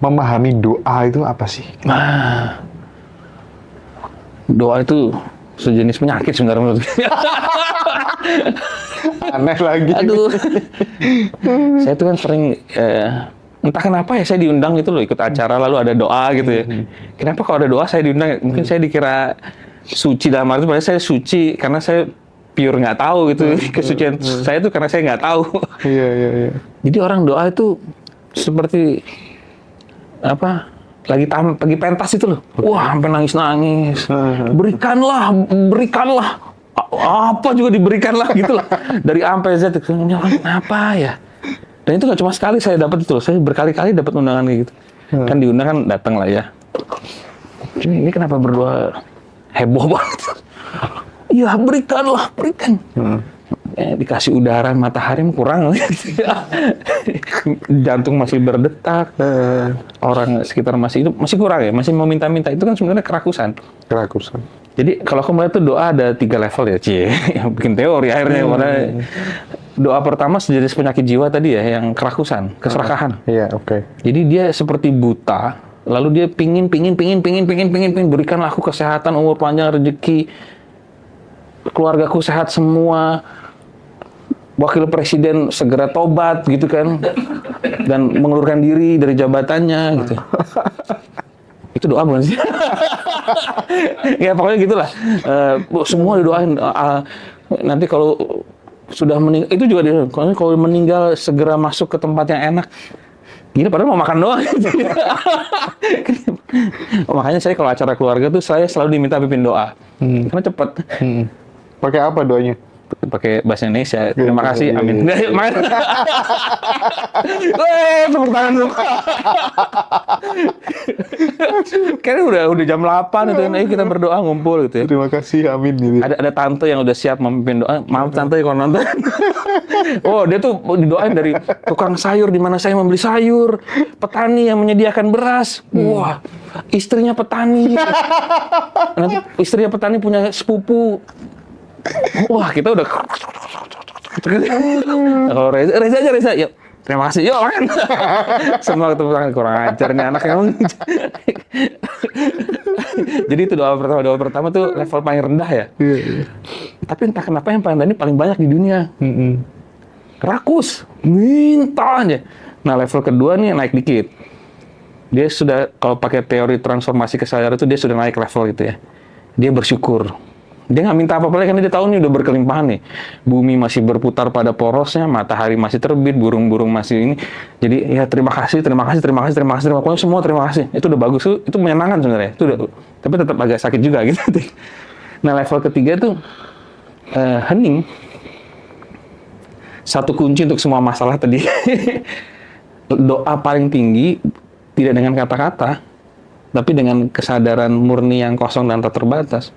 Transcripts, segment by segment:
memahami doa itu apa sih? Nah, doa itu sejenis penyakit sebenarnya menurut gue. Aneh lagi. Aduh, saya tuh kan sering entah kenapa ya saya diundang itu loh ikut acara lalu ada doa gitu ya. Kenapa kalau ada doa saya diundang? Mungkin saya dikira suci dalam arti saya suci karena saya pure nggak tahu gitu kesucian saya tuh karena saya nggak tahu. Iya. Jadi orang doa itu seperti apa? Lagi pentas itu loh. Wah, sampai nangis-nangis. Berikanlah. Apa juga diberikanlah gitu lah. Dari A sampai Z. Ini orang apa ya? Dan itu nggak cuma sekali saya dapat itu loh. Saya berkali-kali dapat undangan kayak gitu. Kan diundang kan datang lah ya. Ini kenapa berdua heboh banget? Iya, berikan. Dikasih udara matahari kurang. Jantung masih berdetak. Orang sekitar masih kurang ya, masih mau minta-minta. Itu kan sebenarnya kerakusan. Jadi kalau aku melihat tuh doa ada 3 level ya, yang bikin teori akhirnya. Doa pertama sejenis penyakit jiwa tadi ya, yang kerakusan, keserakahan. Iya, oke. Jadi dia seperti buta, lalu dia pingin, berikanlah aku kesehatan, umur panjang, rezeki, keluargaku sehat semua, wakil presiden segera tobat gitu kan, dan mengundurkan diri dari jabatannya gitu. Itu doa bukan sih? Ya pokoknya gitulah. Semua didoain. Nanti kalau sudah meninggal, itu juga dia. Kalau meninggal segera masuk ke tempat yang enak. Gini padahal mau makan doang. Makanya saya kalau acara keluarga tuh saya selalu diminta pimpin doa. Karena cepat. Pakai apa doanya? Pakai bahasa Indonesia. Terima kasih. Amin. Yuk, main. Tepuk tangan semua. Kayaknya udah jam 8 itu kan. Ayo kita berdoa ngumpul gitu ya. Terima kasih. Amin gitu. Ada tante yang udah siap memimpin doa. Maaf tante kalau nonton. Oh, dia tuh didoain dari tukang sayur di mana saya membeli sayur, petani yang menyediakan beras. Wah, istrinya petani. Nanti istrinya petani punya sepupu. Wah, kita udah. Kalau Reza aja, yuk. Terima kasih, yuk kan. Semua ketemu tangan kurang ajar nih anak emang. Jadi itu doa pertama tuh level paling rendah ya. Tapi entah kenapa yang paling banyak di dunia. Rakus, minta aja. Nah level kedua nih naik dikit. Dia sudah kalau pakai teori transformasi kesadaran itu dia sudah naik level gitu ya. Dia bersyukur. Dia nggak minta apa-apa lagi karena dia tahu nih udah berkelimpahan nih. Bumi masih berputar pada porosnya, matahari masih terbit, burung-burung masih ini. Jadi ya terima kasih. Pokoknya semua terima kasih. Itu udah bagus, itu menyenangkan sebenarnya. Itu udah, tapi tetap agak sakit juga gitu. Nah level ketiga tuh hening. Satu kunci untuk semua masalah tadi. Doa paling tinggi tidak dengan kata-kata, tapi dengan kesadaran murni yang kosong dan tak terbatas.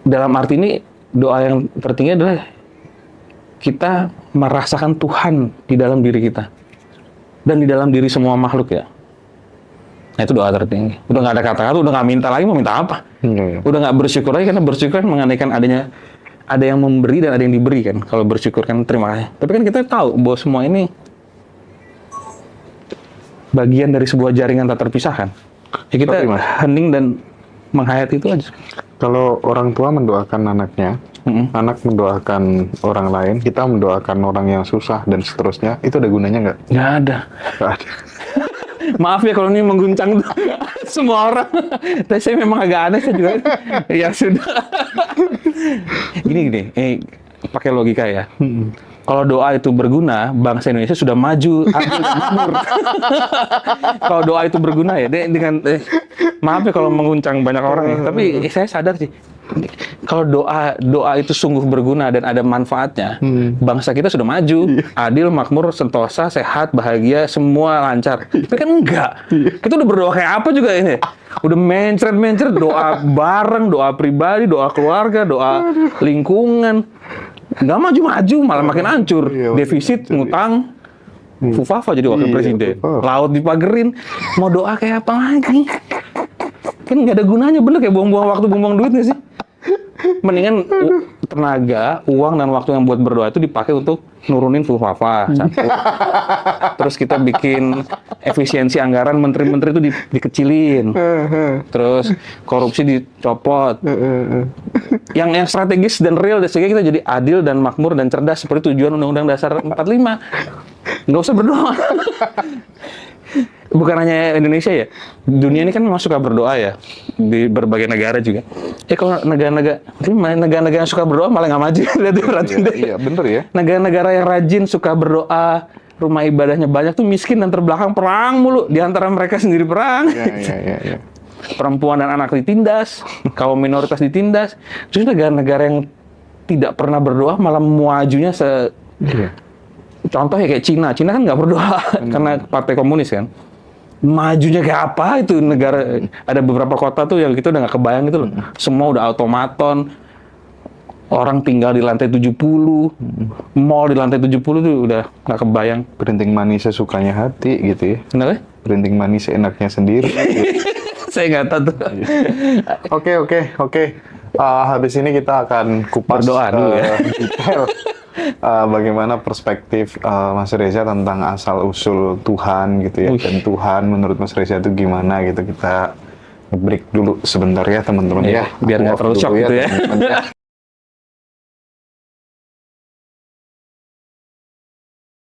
Dalam arti ini, doa yang tertinggi adalah kita merasakan Tuhan di dalam diri kita. Dan di dalam diri semua makhluk ya. Nah itu doa tertinggi. Udah nggak ada kata-kata, udah nggak minta lagi, mau minta apa? Udah nggak bersyukur lagi, karena bersyukur kan mengandaikan ada yang memberi dan ada yang diberi kan. Kalau bersyukur kan terima kasih. Tapi kan kita tahu bahwa semua ini bagian dari sebuah jaringan tak terpisahkan. Ya kita hening dan menghayati itu aja. Kalau orang tua mendoakan anaknya, anak mendoakan orang lain, kita mendoakan orang yang susah dan seterusnya, itu ada gunanya nggak? Nggak ada. Maaf ya kalau ini mengguncang semua orang. Tapi saya memang agak aneh saya juga. Ya sudah. Gini, pakai logika ya. Kalau doa itu berguna, bangsa Indonesia sudah maju, adil dan makmur. Kalau doa itu berguna ya, dengan maaf ya kalau mengguncang banyak orang ya, tapi saya sadar sih, kalau doa itu sungguh berguna dan ada manfaatnya, bangsa kita sudah maju, adil, makmur, sentosa, sehat, bahagia, semua lancar. Tapi kan enggak. Kita udah berdoa kayak apa juga ini. Udah mencret, doa bareng, doa pribadi, doa keluarga, doa lingkungan. Nggak maju-maju, malah makin hancur. Defisit, ngutang, Fufafa jadi wakil presiden. Laut dipagerin. Mau doa kayak apa lagi? Kan nggak ada gunanya, bener kayak buang-buang waktu, buang-buang duit nggak sih? Mendingan tenaga, uang dan waktu yang buat berdoa itu dipakai untuk nurunin fulfafa satu. Terus kita bikin efisiensi anggaran menteri-menteri itu dikecilin. Terus korupsi dicopot. Yang strategis dan real sehingga kita jadi adil dan makmur dan cerdas seperti tujuan Undang-Undang Dasar 45. Nggak usah berdoa. Bukan hanya Indonesia ya, dunia ini kan memang suka berdoa ya, di berbagai negara juga. Kalau negara-negara yang suka berdoa malah nggak maju. Iya, bener ya. Negara-negara yang rajin suka berdoa, rumah ibadahnya banyak tuh miskin dan terbelakang, perang mulu. Di antara mereka sendiri perang. Iya. Perempuan dan anak ditindas, kaum minoritas ditindas. Terus negara-negara yang tidak pernah berdoa malah majunya Iya. Contoh ya kayak Cina kan nggak berdoa karena partai komunis kan. Majunya kayak apa itu negara, ada beberapa kota tuh yang kita udah nggak kebayang gitu loh. Semua udah automaton, orang tinggal di lantai 70, mall di lantai 70 tuh udah nggak kebayang. Printing manisnya sukanya hati gitu ya. Kenapa? Printing manis enaknya sendiri. Saya nggak tahu tuh. Oke. Habis ini kita akan kupas Berdoa dulu ya. detail bagaimana perspektif Mas Reza tentang asal-usul Tuhan gitu ya. Dan Tuhan menurut Mas Reza itu gimana gitu. Kita break dulu sebentar ya teman-teman ya. Biar nggak Aku terlalu off shock dulu gitu ya. teman-teman ya.